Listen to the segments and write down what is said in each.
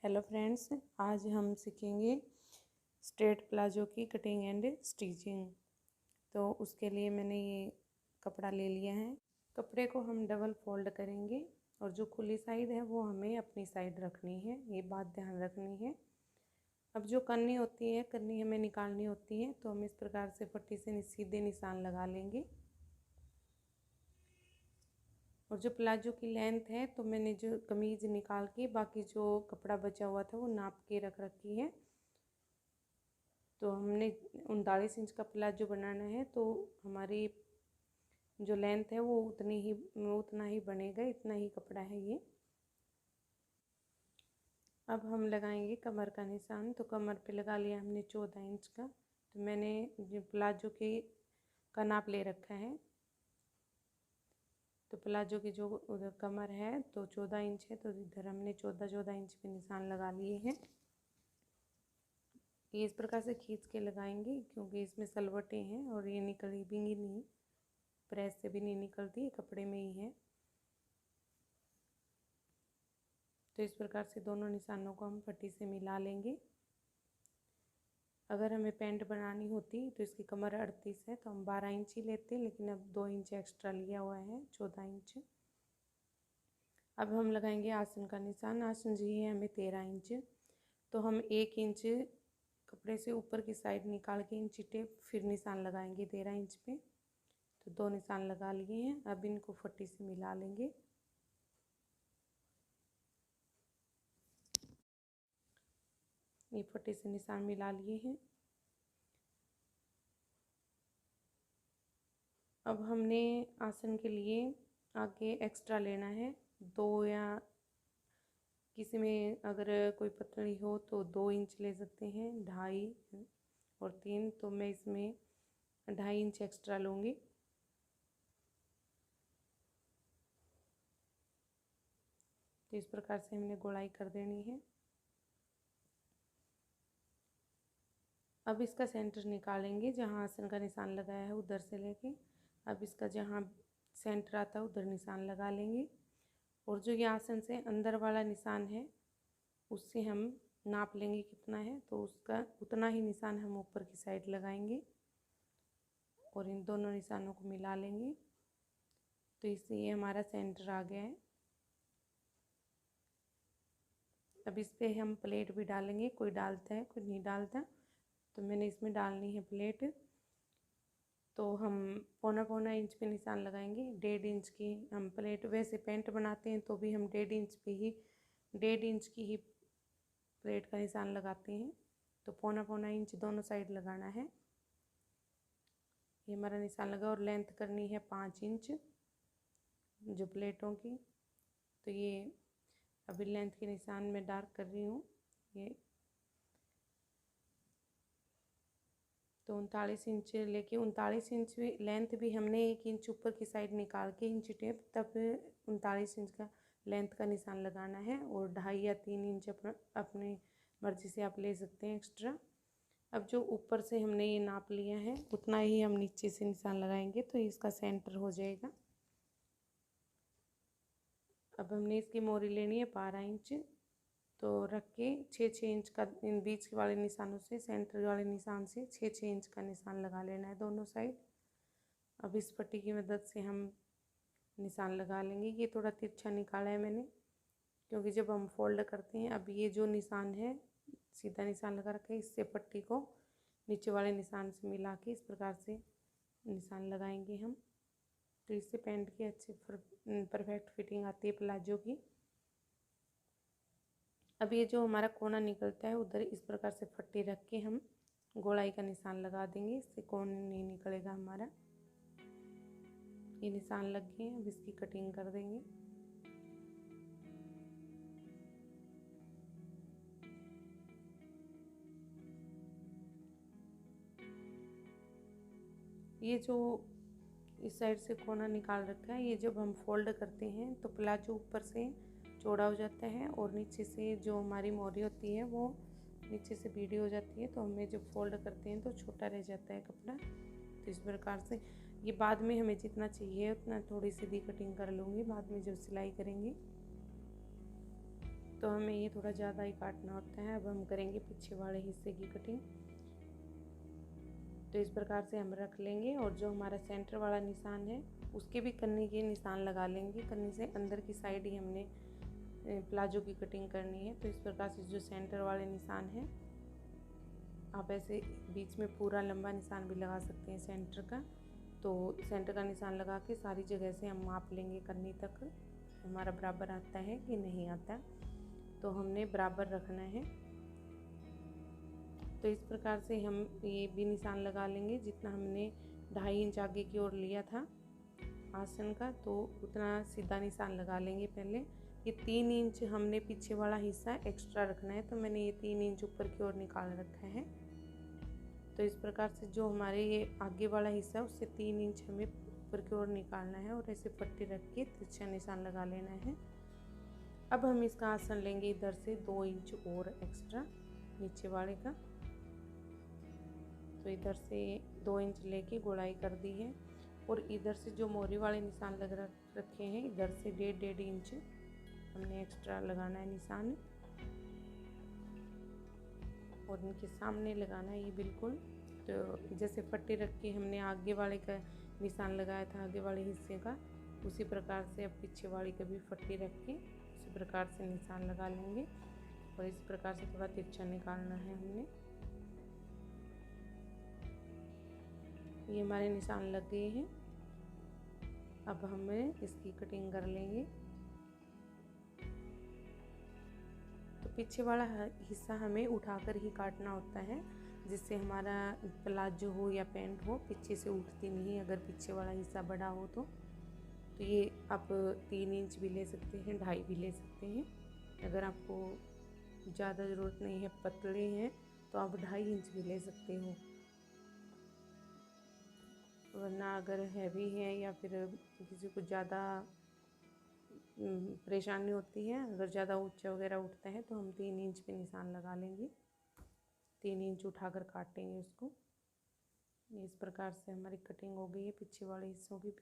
Hello friends, आज हम सीखेंगे स्ट्रेट प्लाजो की कटिंग एंड स्टिचिंग। तो उसके लिए मैंने ये कपड़ा ले लिया है। कपड़े को हम डबल फोल्ड करेंगे और जो खुली साइड है वो हमें अपनी साइड रखनी है, ये बात ध्यान रखनी है। अब जो कन्नी होती है, कन्नी हमें निकालनी होती है, तो हम इस प्रकार से पट्टी से सीधे निशान लगा लेंगे। और जो प्लाजो की लेंथ है, तो मैंने जो कमीज़ निकाल के बाकी जो कपड़ा बचा हुआ था वो नाप के रख रखी है। तो हमने 39 इंच का प्लाजो बनाना है, तो हमारी जो लेंथ है वो उतना ही बनेगा, इतना ही कपड़ा है ये। अब हम लगाएंगे कमर का निशान। तो कमर पे लगा लिया हमने 14 इंच का। तो मैंने जो प्लाजो के का नाप ले रखा है, तो प्लाजो की जो उधर कमर है तो 14 इंच है, तो इधर हमने 14 इंच पे निशान लगा लिए हैं। ये इस प्रकार से खींच के लगाएंगे, क्योंकि इसमें सलवटें हैं और ये निकली भी नहीं, प्रेस से भी नहीं निकलती, कपड़े में ही है। तो इस प्रकार से दोनों निशानों को हम पट्टी से मिला लेंगे। अगर हमें पैंट बनानी होती तो इसकी कमर 38 है, तो हम 12 इंच ही लेते, लेकिन अब 2 इंच एक्स्ट्रा लिया हुआ है, 14 इंच। अब हम लगाएंगे आसन का निशान। आसन जी है हमें 13 इंच। तो हम 1 इंच कपड़े से ऊपर की साइड निकाल के इंची टेप फिर निशान लगाएंगे 13 इंच पे। तो 2 निशान लगा लिए हैं। अब इनको पट्टी से मिला लेंगे। ये पट्टी से निशान मिला लिए हैं। अब हमने आसन के लिए आगे एक्स्ट्रा लेना है 2, या किसी में अगर कोई पतली हो तो 2 इंच ले सकते हैं, 2.5 और 3। तो मैं इसमें 2.5 इंच एक्स्ट्रा लूँगी। तो इस प्रकार से हमने गोलाई कर देनी है। अब इसका सेंटर निकालेंगे, जहाँ आसन का निशान लगाया है उधर से लेके अब इसका जहाँ सेंटर आता है उधर निशान लगा लेंगे। और जो ये आसन से अंदर वाला निशान है उससे हम नाप लेंगे कितना है, तो उसका उतना ही निशान हम ऊपर की साइड लगाएंगे और इन दोनों निशानों को मिला लेंगे। तो इससे ये हमारा सेंटर आ गया है। अब इस पर हम प्लेट भी डालेंगे, कोई डालता है कोई नहीं डालता, तो मैंने इसमें डालनी है प्लेट। तो हम 1.25 इंच पे निशान लगाएंगे। 1.5 इंच की हम प्लेट, वैसे पेंट बनाते हैं तो भी हम 1.5 इंच पे ही 1.5 इंच की ही प्लेट का निशान लगाते हैं। तो 1.25 इंच दोनों साइड लगाना है। ये हमारा निशान लगा और लेंथ करनी है 5 इंच जो प्लेटों की। तो ये अभी लेंथ के निशान में डार्क कर रही हूँ। ये तो 39 इंच लेके 39 इंच भी लेंथ भी हमने 1 इंच ऊपर की साइड निकाल के इंची टेप तब 39 इंच का लेंथ का निशान लगाना है। और 2.5 या 3 इंच अपनी मर्ज़ी से आप ले सकते हैं एक्स्ट्रा। अब जो ऊपर से हमने ये नाप लिया है उतना ही हम नीचे से निशान लगाएंगे, तो इसका सेंटर हो जाएगा। अब हमने इसकी मोरी लेनी है 12 इंच। तो रख के 6-6 इंच का इन बीच वाले निशानों से, सेंटर वाले निशान से 6-6 इंच का निशान लगा लेना है दोनों साइड। अब इस पट्टी की मदद से हम निशान लगा लेंगे। ये थोड़ा तिरछा निकाला है मैंने, क्योंकि जब हम फोल्ड करते हैं, अब ये जो निशान है सीधा निशान लगा रखा है, इससे पट्टी को नीचे वाले निशान से मिला के इस प्रकार से निशान लगाएंगे हम। तो इससे पैंट की अच्छी परफेक्ट फिटिंग आती है प्लाजो की। अब ये जो हमारा कोना निकलता है उधर इस प्रकार से पट्टी रख के हम गोलाई का निशान लगा देंगे, इससे कोना नहीं निकलेगा हमारा। ये निशान लग गए हैं, अब इसकी कटिंग कर देंगे। ये जो इस साइड से कोना निकाल रखा है, ये जब हम फोल्ड करते हैं तो प्लाजो ऊपर से चौड़ा हो जाता है और नीचे से जो हमारी मोरी होती है वो नीचे से बीड़ी हो जाती है। तो हमें जब फोल्ड करते हैं तो छोटा रह जाता है कपड़ा। तो इस प्रकार से ये बाद में हमें जितना चाहिए उतना थोड़ी सीधी कटिंग कर लूँगी बाद में जब सिलाई करेंगे। तो हमें ये थोड़ा ज़्यादा ही काटना होता है। अब हम करेंगे पीछे वाले हिस्से की कटिंग। तो इस प्रकार से हम रख लेंगे और जो हमारा सेंटर वाला निशान है उसके भी कन्नी के निशान लगा लेंगे। कन्नी से अंदर की साइड ही हमने प्लाजो की कटिंग करनी है। तो इस प्रकार से जो सेंटर वाले निशान है, आप ऐसे बीच में पूरा लंबा निशान भी लगा सकते हैं सेंटर का। तो सेंटर का निशान लगा के सारी जगह से हम माप लेंगे कन्नी तक हमारा बराबर आता है कि नहीं आता। तो हमने बराबर रखना है। तो इस प्रकार से हम ये भी निशान लगा लेंगे। जितना हमने 2.5 इंच आगे की ओर लिया था आसन का, तो उतना सीधा निशान लगा लेंगे। पहले ये 3 इंच हमने पीछे वाला हिस्सा एक्स्ट्रा रखना है, तो मैंने ये 3 इंच ऊपर की ओर निकाल रखा है। तो इस प्रकार से जो हमारे ये आगे वाला हिस्सा है उससे 3 इंच हमें ऊपर की ओर निकालना है और ऐसे पट्टी रख के तिरछा निशान लगा लेना है। अब हम इसका आसन लेंगे इधर से 2 इंच और एक्स्ट्रा नीचे वाले का। तो इधर से 2 इंच लेके गोलाई कर दी है और इधर से जो मोरी वाले निशान लग रखे हैं इधर से 1.5 इंच हमने एक्स्ट्रा लगाना है निशान और इनके सामने लगाना है ये बिल्कुल। तो जैसे पट्टी रख के हमने आगे वाले का निशान लगाया था आगे वाले हिस्से का, उसी प्रकार से अब पीछे वाली का भी पट्टी रख के उसी प्रकार से निशान लगा लेंगे और इस प्रकार से थोड़ा तिरछा निकालना है हमने। ये हमारे निशान लग गए हैं। अब हमें इसकी कटिंग कर लेंगे। तो पीछे वाला हिस्सा हमें उठाकर ही काटना होता है, जिससे हमारा प्लाजो हो या पैंट हो पीछे से उठती नहीं अगर पीछे वाला हिस्सा बड़ा हो तो। ये आप 3 इंच भी ले सकते हैं, 2.5 भी ले सकते हैं। अगर आपको ज़्यादा ज़रूरत नहीं है, पतले हैं, तो आप 2.5 इंच भी ले सकते हो। वरना अगर हैवी है या फिर किसी को ज़्यादा परेशानी होती है, अगर ज़्यादा ऊंचा वगैरह उठता है, तो हम 3 इंच पे निशान लगा लेंगे। 3 इंच उठाकर काटेंगे उसको। इस प्रकार से हमारी कटिंग हो गई है पीछे वाले हिस्सों की।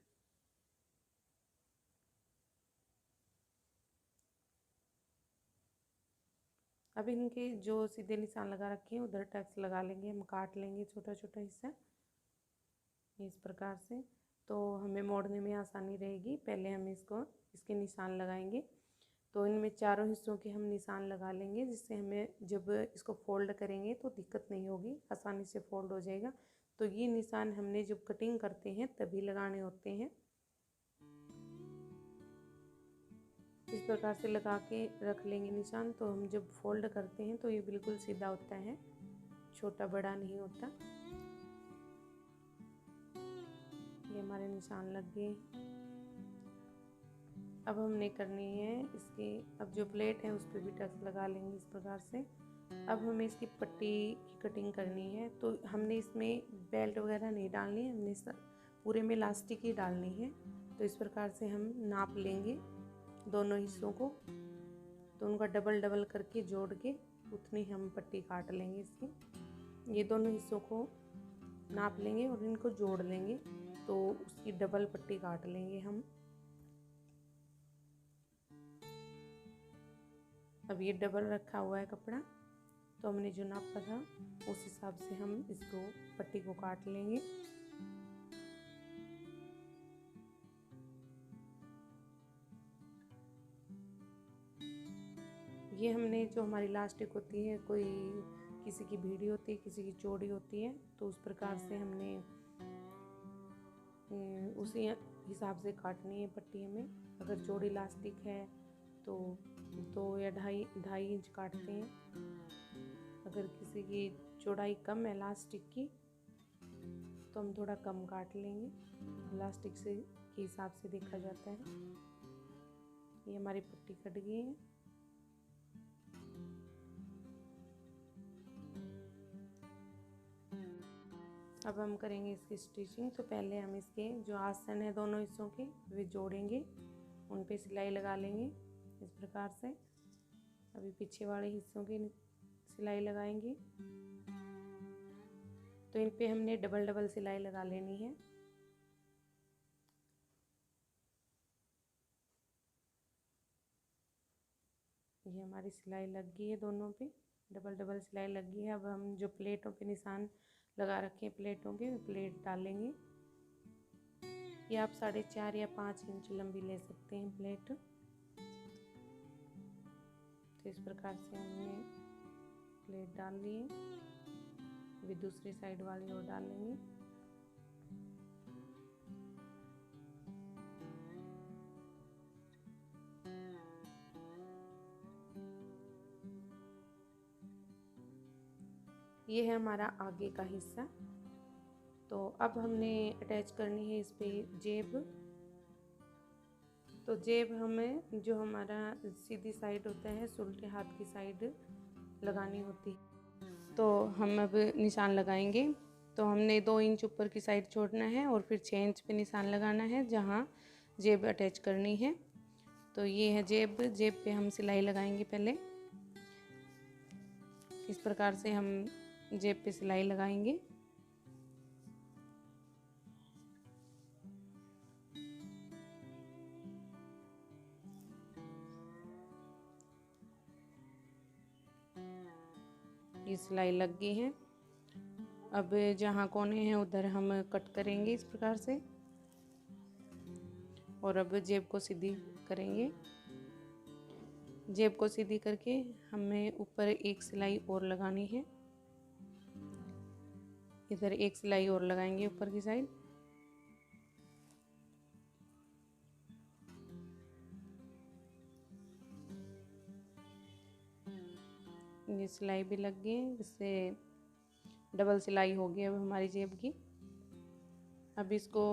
अब इनके जो सीधे निशान लगा रखे हैं उधर टैक्स लगा लेंगे, हम काट लेंगे छोटा छोटा हिस्सा इस प्रकार से। तो हमें मोड़ने में आसानी रहेगी। पहले हम इसके निशान लगाएंगे। तो इनमें चारों हिस्सों के हम निशान लगा लेंगे, जिससे हमें जब इसको फोल्ड करेंगे तो दिक्कत नहीं होगी, आसानी से फोल्ड हो जाएगा। तो ये निशान हमने जब कटिंग करते हैं तभी लगाने होते हैं। इस प्रकार से लगा के रख लेंगे निशान। तो हम जब फोल्ड करते हैं तो ये बिल्कुल सीधा होता है, छोटा बड़ा नहीं होता। ये हमारे निशान लग गए। अब हमने करनी है इसकी, अब जो प्लेट है उस पर भी टक्स लगा लेंगे इस प्रकार से। अब हमें इसकी पट्टी की कटिंग करनी है। तो हमने इसमें बेल्ट वगैरह नहीं डालनी है, हमने पूरे में इलास्टिक ही डालनी है। तो इस प्रकार से हम नाप लेंगे दोनों हिस्सों को। तो उनका डबल डबल करके जोड़ के उतनी हम पट्टी काट लेंगे इसकी। ये दोनों हिस्सों को नाप लेंगे और इनको जोड़ लेंगे, तो उसकी डबल पट्टी काट लेंगे हम। अब ये डबल रखा हुआ है कपड़ा, तो हमने जो नापा था उस हिसाब से हम इसको पट्टी को काट लेंगे। ये हमने जो हमारी इलास्टिक होती है, कोई किसी की भीड़ी होती है, किसी की चौड़ी होती है, तो उस प्रकार से हमने उसी हिसाब से काटनी है पट्टी हमें। अगर चौड़ी इलास्टिक है तो 2 या 2.5 इंच काटते हैं। अगर किसी की चौड़ाई कम है इलास्टिक की तो हम थोड़ा कम काट लेंगे, इलास्टिक से के हिसाब से देखा जाता है। ये हमारी पट्टी कट गई है। अब हम करेंगे इसकी स्टिचिंग। तो पहले हम इसके जो आसन है दोनों हिस्सों के वे जोड़ेंगे, उन पे सिलाई लगा लेंगे इस प्रकार से। अभी पीछे वाले हिस्सों की सिलाई लगाएंगे। तो इन पे हमने डबल डबल सिलाई लगा लेनी है। ये हमारी सिलाई लग गई है, दोनों पे डबल डबल सिलाई लग गई है। अब हम जो प्लेटों पे निशान लगा रखे हैं प्लेटों के, प्लेट डालेंगे। ये आप 4.5 या 5 इंच लंबी ले सकते हैं प्लेट। तो इस प्रकार से हमने प्लेट डाल ली है। अभी दूसरी साइड वाली और डालेंगे। ये है हमारा आगे का हिस्सा। तो अब हमने अटैच करनी है इस पे जेब। तो जेब हमें जो हमारा सीधी साइड होता है, उल्टे हाथ की साइड लगानी होती है। तो हम अब निशान लगाएंगे। तो हमने 2 इंच ऊपर की साइड छोड़ना है और फिर 6 इंच पे निशान लगाना है जहाँ जेब अटैच करनी है। तो ये है जेब। जेब पे हम सिलाई लगाएंगे पहले। इस प्रकार से हम जेब पे सिलाई लगाएंगे। ये सिलाई लग गई है। अब जहाँ कोने हैं उधर हम कट करेंगे इस प्रकार से। और अब जेब को सीधी करेंगे। जेब को सीधी करके हमें ऊपर एक सिलाई और लगानी है। इधर एक सिलाई और लगाएंगे ऊपर की साइड। ये सिलाई भी लग गई है, इससे डबल सिलाई हो गई अब हमारी जेब की। अब इसको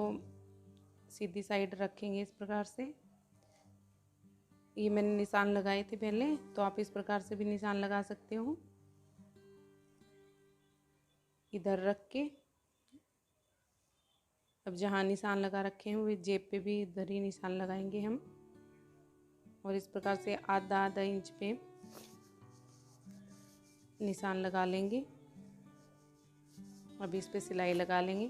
सीधी साइड रखेंगे इस प्रकार से। ये मैंने निशान लगाए थे पहले, तो आप इस प्रकार से भी निशान लगा सकते हो। इधर रख के अब जहाँ निशान लगा रखे हैं वो जेब पे भी इधर ही निशान लगाएंगे हम। और इस प्रकार से आधा आधा इंच पे निशान लगा लेंगे। अब इस पे सिलाई लगा लेंगे।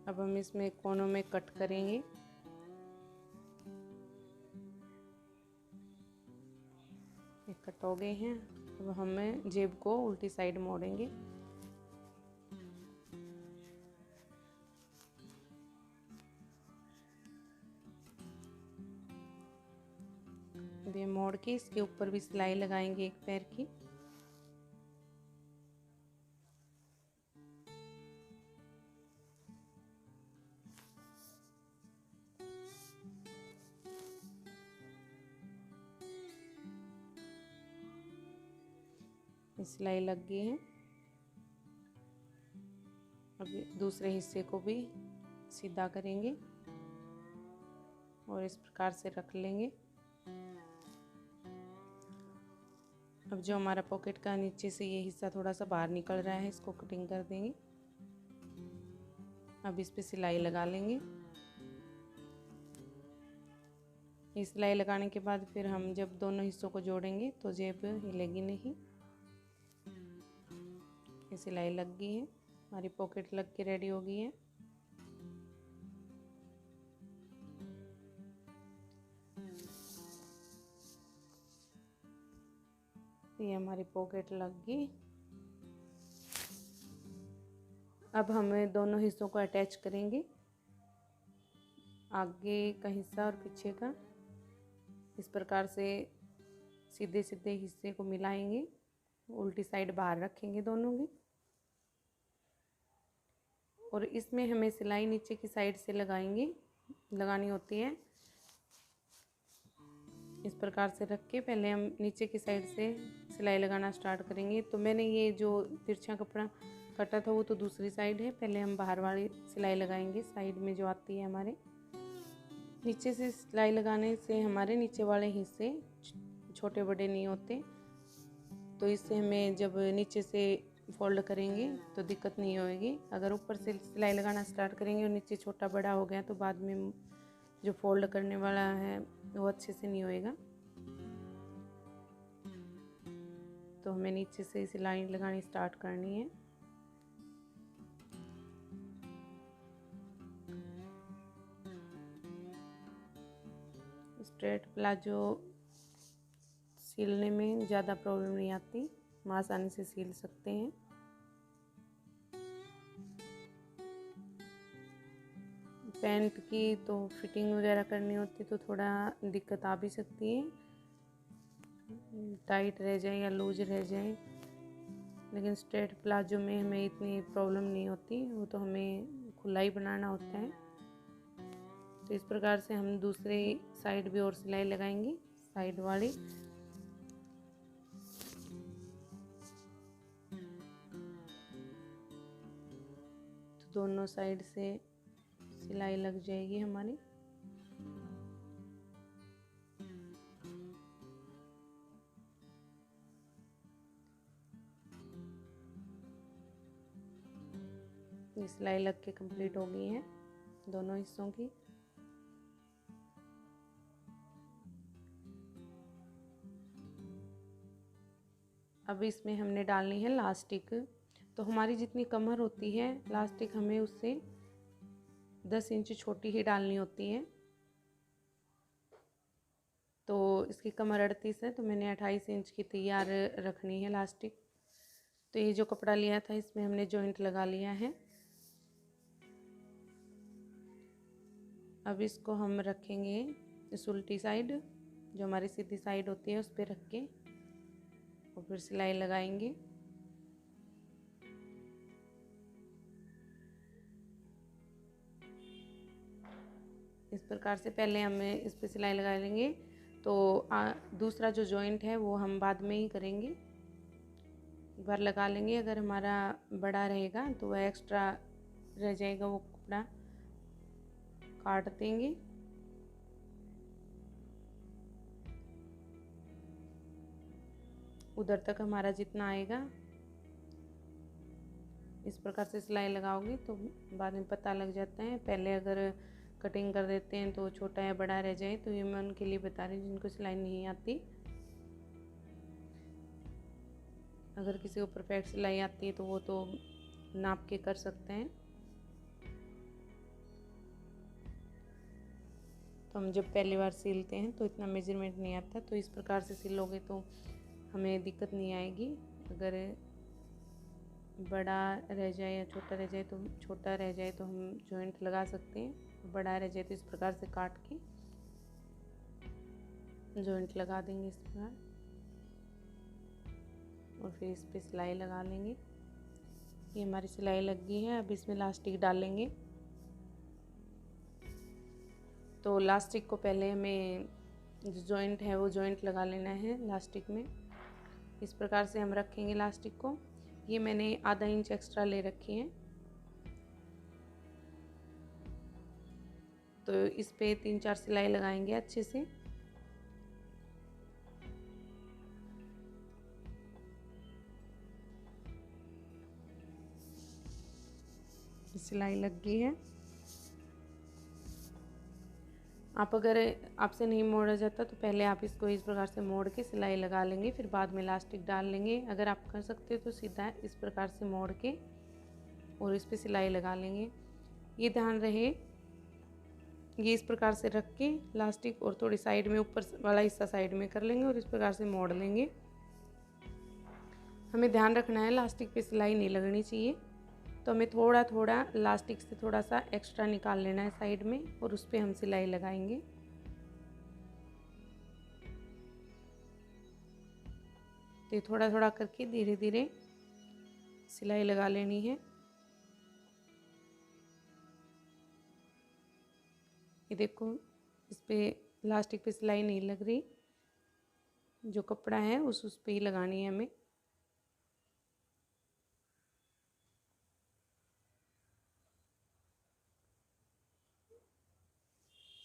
अब हम इसमें कोनों में कट करेंगे। ये कट हो गए हैं। अब हमें जेब को उल्टी साइड मोड़ेंगे। अब ये मोड़ के इसके ऊपर भी सिलाई लगाएंगे एक पैर की। सिलाई लग गई है। अब दूसरे हिस्से को भी सीधा करेंगे और इस प्रकार से रख लेंगे। अब जो हमारा पॉकेट का नीचे से ये हिस्सा थोड़ा सा बाहर निकल रहा है, इसको कटिंग कर देंगे। अब इस पे सिलाई लगा लेंगे। इस सिलाई लगाने के बाद फिर हम जब दोनों हिस्सों को जोड़ेंगे तो जेब हिलेगी नहीं। ये सिलाई लग गई है, हमारी पॉकेट लग के रेडी हो गई है। ये हमारी पॉकेट लग गई। अब हमें दोनों हिस्सों को अटैच करेंगे, आगे का हिस्सा और पीछे का। इस प्रकार से सीधे सीधे हिस्से को मिलाएंगे, उल्टी साइड बाहर रखेंगे दोनों की। और इसमें हमें सिलाई नीचे की साइड से लगानी होती है। इस प्रकार से रख के पहले हम नीचे की साइड से सिलाई लगाना स्टार्ट करेंगे। तो मैंने ये जो तिरछा कपड़ा कटा था वो तो दूसरी साइड है। पहले हम बाहर वाली सिलाई लगाएंगे, साइड में जो आती है हमारे। नीचे से सिलाई लगाने से हमारे नीचे वाले हिस्से छोटे बड़े नहीं होते, तो इससे हमें जब नीचे से फोल्ड करेंगे तो दिक्कत नहीं होएगी। अगर ऊपर से सिलाई लगाना स्टार्ट करेंगे और नीचे छोटा बड़ा हो गया तो बाद में जो फोल्ड करने वाला है वो अच्छे से नहीं होएगा। तो हमें नीचे से सिलाई लगानी स्टार्ट करनी है। स्ट्रेट प्लाजो सिलने में ज़्यादा प्रॉब्लम नहीं आती, हम आसानी से सिल सकते हैं। पैंट की तो फिटिंग वगैरह करनी होती तो थोड़ा दिक्कत आ भी सकती है, टाइट रह जाए या लूज रह जाए, लेकिन स्ट्रेट प्लाजो में हमें इतनी प्रॉब्लम नहीं होती, वो तो हमें खुला ही बनाना होता है। तो इस प्रकार से हम दूसरे साइड भी और सिलाई लगाएंगे, साइड वाली। तो दोनों साइड से सिलाई लग जाएगी हमारी। ये सिलाई लग के कंप्लीट हो गई है दोनों हिस्सों की। अब इसमें हमने डालनी है लास्टिक। तो हमारी जितनी कमर होती है लास्टिक हमें उससे 10 इंच छोटी ही डालनी होती है। तो इसकी कमर 38 है, तो मैंने 28 इंच की तैयार रखनी है लास्टिक। तो ये जो कपड़ा लिया था इसमें हमने जॉइंट लगा लिया है। अब इसको हम रखेंगे इस उल्टी साइड, जो हमारी सीधी साइड होती है उस पर रख के और फिर सिलाई लगाएंगे। इस प्रकार से पहले हमें इस पर सिलाई लगा लेंगे। तो दूसरा जो जॉइंट है वो हम बाद में ही करेंगे, एक बार लगा लेंगे। अगर हमारा बड़ा रहेगा तो वह एक्स्ट्रा रह जाएगा, वो कपड़ा काट देंगे। उधर तक हमारा जितना आएगा इस प्रकार से सिलाई लगाओगे तो बाद में पता लग जाता है। पहले अगर कटिंग कर देते हैं तो छोटा या बड़ा रह जाए, तो ये मैं उनके लिए बता रही हूँ जिनको सिलाई नहीं आती। अगर किसी को परफेक्ट सिलाई आती है तो वो तो नाप के कर सकते हैं। तो हम जब पहली बार सिलते हैं तो इतना मेजरमेंट नहीं आता, तो इस प्रकार से सिलोगे तो हमें दिक्कत नहीं आएगी। अगर बड़ा रह जाए या छोटा रह जाए, तो छोटा रह जाए तो हम जॉइंट लगा सकते हैं, बड़ा रह जाए तो इस प्रकार से काट के जॉइंट लगा देंगे इस प्रकार, और फिर इस पे सिलाई लगा लेंगे। ये हमारी सिलाई लग गई है। अब इसमें लास्टिक डालेंगे। तो लास्टिक को पहले हमें जो जॉइंट है वो जॉइंट लगा लेना है लास्टिक में। इस प्रकार से हम रखेंगे लास्टिक को। ये मैंने आधा इंच एक्स्ट्रा ले रखी है, तो इस पे 3-4 सिलाई लगाएंगे अच्छे से। सिलाई लग गई है। आप अगर आपसे नहीं मोड़ा जाता तो पहले आप इसको इस प्रकार से मोड़ के सिलाई लगा लेंगे, फिर बाद में इलास्टिक डाल लेंगे। अगर आप कर सकते हो तो सीधा इस प्रकार से मोड़ के और इस पे सिलाई लगा लेंगे। ये ध्यान रहे, ये इस प्रकार से रख के इलास्टिक और थोड़ी साइड में ऊपर वाला हिस्सा साइड में कर लेंगे और इस प्रकार से मोड़ लेंगे। हमें ध्यान रखना है इलास्टिक पे सिलाई नहीं लगनी चाहिए, तो हमें थोड़ा थोड़ा इलास्टिक से थोड़ा सा एक्स्ट्रा निकाल लेना है साइड में और उस पर हम सिलाई लगाएंगे। तो ये थोड़ा थोड़ा करके धीरे धीरे सिलाई लगा लेनी है। ये देखो, इस पे इलास्टिक पे सिलाई नहीं लग रही, जो कपड़ा है उस पे ही लगानी है हमें।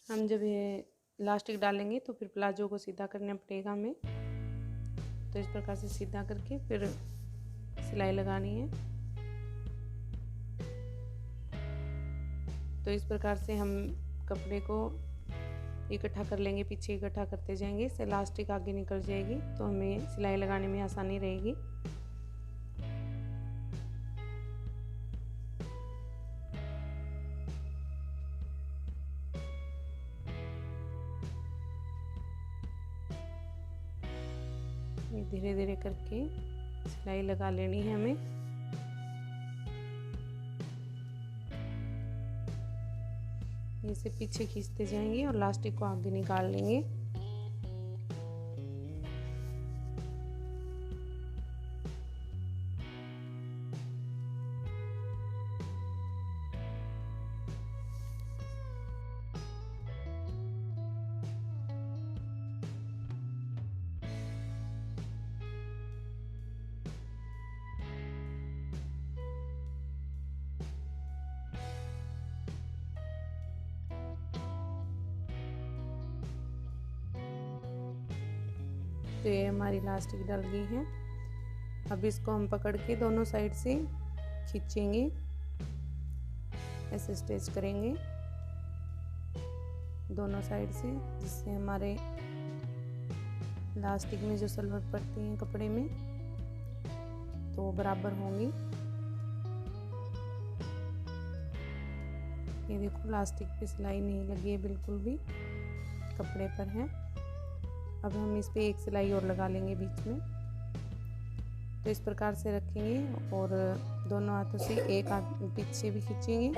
हम जब ये इलास्टिक डालेंगे तो फिर प्लाजो को सीधा करना पड़ेगा हमें, तो इस प्रकार से सीधा करके फिर सिलाई लगानी है। तो इस प्रकार से हम कपड़े को इकट्ठा कर लेंगे, पीछे इकट्ठा करते जाएंगे, इससे इलास्टिक आगे निकल जाएगी तो हमें सिलाई लगाने में आसानी रहेगी। ये धीरे धीरे करके सिलाई लगा लेनी है हमें। इसे पीछे खींचते जाएंगे और लास्टिक को आगे निकाल लेंगे। तो ये हमारी इलास्टिक डल गई है। अब इसको हम पकड़ के दोनों साइड से खींचेंगे, ऐसे स्टिच करेंगे दोनों साइड से, जिससे हमारे इलास्टिक में जो सलवट पड़ती है कपड़े में तो वो बराबर होंगी। ये देखो इलास्टिक पे सिलाई नहीं लगी है, बिल्कुल भी कपड़े पर है। अब हम इस पे एक सिलाई और लगा लेंगे बीच में। तो इस प्रकार से रखेंगे और दोनों हाथों से एक हाथ पीछे भी खींचेंगे,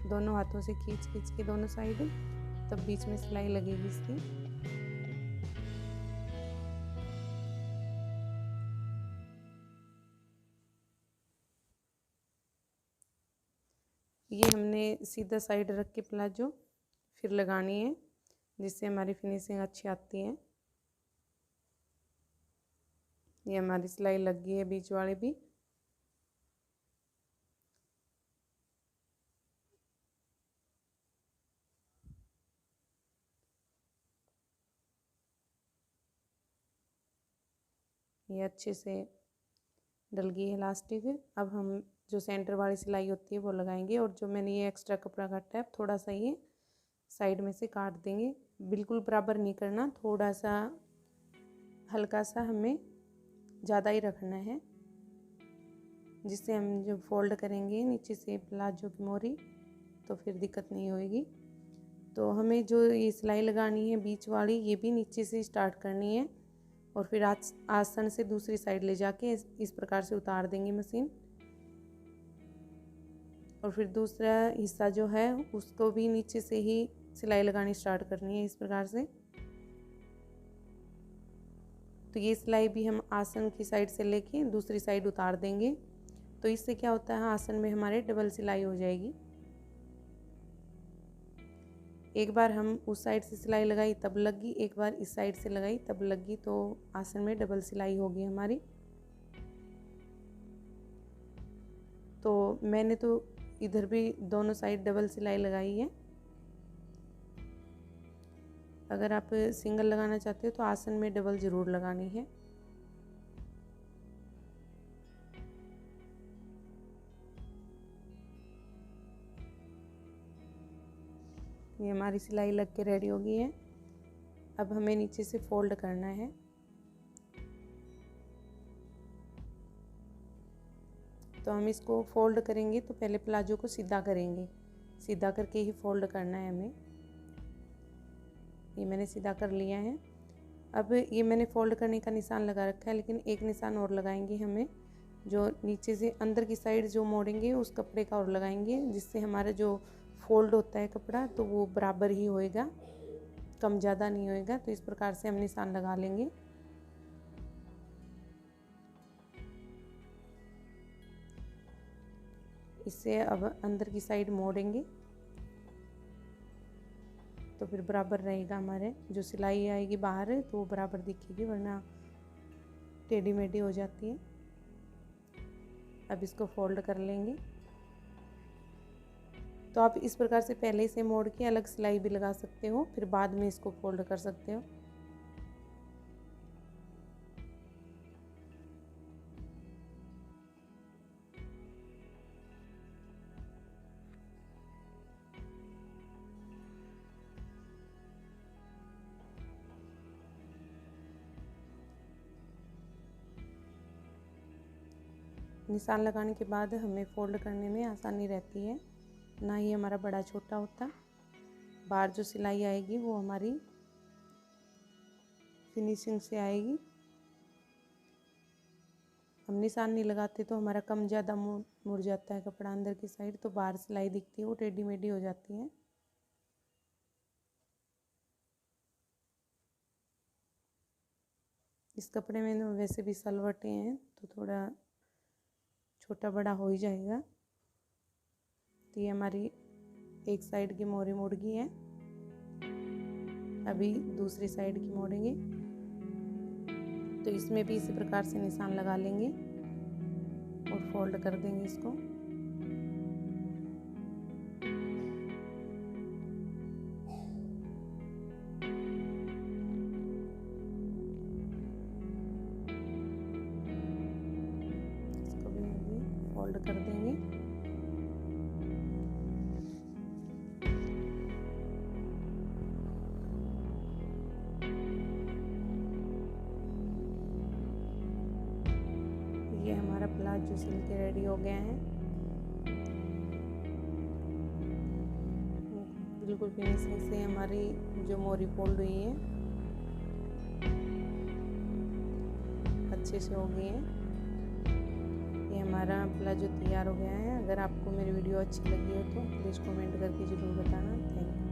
दोनों हाथों से खींच के दोनों साइड, तब बीच में सिलाई लगेगी इसकी। ये हमने सीधा साइड रख के प्लाजो फिर लगानी है, जिससे हमारी फिनिशिंग अच्छी आती है। ये हमारी सिलाई लग गई है बीच वाले भी। ये अच्छे से डल गई है इलास्टिक। अब हम जो सेंटर वाली सिलाई होती है वो लगाएंगे, और जो मैंने ये एक्स्ट्रा कपड़ा काटा है थोड़ा सा ये साइड में से काट देंगे। बिल्कुल बराबर नहीं करना, थोड़ा सा हल्का सा हमें ज़्यादा ही रखना है, जिससे हम जो फोल्ड करेंगे नीचे से प्लाजो की मोरी तो फिर दिक्कत नहीं होएगी। तो हमें जो ये सिलाई लगानी है बीच वाली, ये भी नीचे से स्टार्ट करनी है और फिर आसन से दूसरी साइड ले जाके इस प्रकार से उतार देंगे मशीन। और फिर दूसरा हिस्सा जो है उसको भी नीचे से ही सिलाई लगानी स्टार्ट करनी है इस प्रकार से। तो ये सिलाई भी हम आसन की साइड से लेके दूसरी साइड उतार देंगे। तो इससे क्या होता है, आसन में हमारे डबल सिलाई हो जाएगी। एक बार हम उस साइड से सिलाई लगाई तब लगी, एक बार इस साइड से लगाई तब लगी, तो आसन में डबल सिलाई होगी हमारी। तो मैंने तो इधर भी दोनों साइड डबल सिलाई लगाई है। अगर आप सिंगल लगाना चाहते हो तो आसन में डबल ज़रूर लगानी है। ये हमारी सिलाई लग के रेडी हो गई है। अब हमें नीचे से फोल्ड करना है। तो हम इसको फोल्ड करेंगे तो पहले प्लाजो को सीधा करेंगे, सीधा करके ही फोल्ड करना है हमें। ये मैंने सीधा कर लिया है। अब ये मैंने फोल्ड करने का निशान लगा रखा है, लेकिन एक निशान और लगाएंगे हमें, जो नीचे से अंदर की साइड जो मोड़ेंगे उस कपड़े का और लगाएंगे, जिससे हमारा जो फोल्ड होता है कपड़ा तो वो बराबर ही होएगा, कम ज़्यादा नहीं होएगा। तो इस प्रकार से हम निशान लगा लेंगे। इससे अब अंदर की साइड मोड़ेंगे तो फिर बराबर रहेगा, हमारे जो सिलाई आएगी बाहर तो वो बराबर दिखेगी, वरना टेढ़ी मेढ़ी हो जाती है। अब इसको फोल्ड कर लेंगे। तो आप इस प्रकार से पहले से मोड़ के अलग सिलाई भी लगा सकते हो, फिर बाद में इसको फोल्ड कर सकते हो। निशान लगाने के बाद हमें फोल्ड करने में आसानी रहती है, ना ही हमारा बड़ा छोटा होता। बाहर जो सिलाई आएगी वो हमारी फिनिशिंग से आएगी। हम निशान नहीं लगाते तो हमारा कम ज़्यादा मुड़ जाता है कपड़ा अंदर की साइड, तो बाहर सिलाई दिखती है वो टेढ़ी मेढ़ी हो जाती है। इस कपड़े में वैसे भी सलवटें हैं तो थोड़ा छोटा बड़ा हो ही जाएगा। तो ये हमारी एक साइड की मोरी मुड़ गई है, अभी दूसरी साइड की मोड़ेंगे। तो इसमें भी इसी प्रकार से निशान लगा लेंगे और फोल्ड कर देंगे इसको। इसको भी अभी फोल्ड कर देंगे। ये हमारा प्लाजो सिल के रेडी हो गया है, बिल्कुल फिनिशिंग से हमारी जो मोरी फोल्ड हुई है अच्छे से हो गई है। ये हमारा प्लाजो तैयार हो गया है। अगर आपको मेरी वीडियो अच्छी लगी हो तो प्लीज़ कमेंट करके ज़रूर बताना। Thank you.